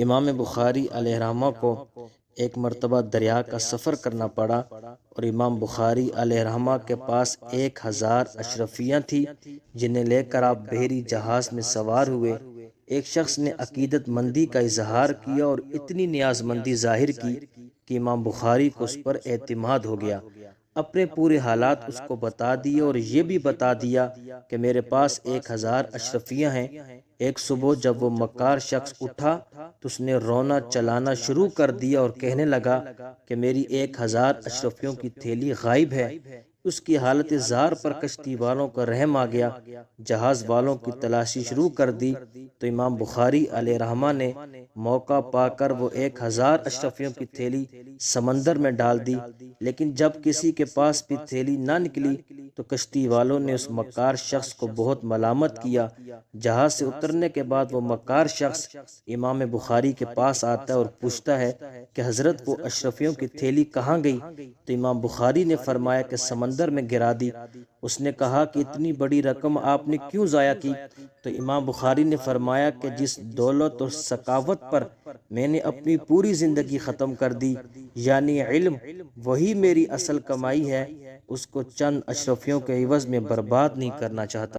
امام بخاری علیہ رحمہ کو ایک مرتبہ دریا کا سفر کرنا پڑا اور امام بخاری علیہ رحمہ کے پاس 1000 اشرفیاں تھی جنہیں لے کر آپ بحری جہاز میں سوار ہوئے۔ ایک شخص نے عقیدت مندی کا اظہار کیا اور اتنی نیاز مندی ظاہر کی کہ امام بخاری کو اس پر اعتماد ہو گیا۔ اپنے پورے حالات اس کو بتا دیے اور یہ بھی بتا دیا کہ میرے پاس 1000 اشرفیاں ہیں۔ ایک صبح جب وہ مکار شخص اٹھا تو اس نے رونا چلانا شروع کر دیا اور کہنے لگا کہ میری 1000 اشرفیوں کی تھیلی غائب ہے۔ اس کی حالت زار پر کشتی والوں کا رحم آ گیا۔ جہاز والوں کی تلاشی شروع کر دی تو امام بخاری علیہ رحمہ نے موقع پا کر وہ 1000 اشرفیوں کی تھیلی سمندر میں ڈال دی، لیکن جب کسی کے پاس بھی تھیلی نہ نکلی تو کشتی والوں نے اس مکار شخص کو بہت ملامت کیا۔ جہاز سے اترنے کے بعد وہ مکار شخص امام بخاری کے پاس آتا ہے اور پوچھتا ہے کہ حضرت وہ اشرفیوں کی تھیلی کہاں گئی؟ تو امام بخاری نے فرمایا کہ سمندر میں گرا دی۔ اس نے کہا کہ اتنی بڑی رقم آپ نے کیوں ضائع کی؟ تو امام بخاری نے فرمایا کہ جس دولت اور سخاوت پر میں نے اپنی پوری زندگی ختم کر دی، یعنی علم، وہی میری اصل کمائی ہے، اس کو چند اشرفیوں کے عوض میں برباد نہیں کرنا چاہتا۔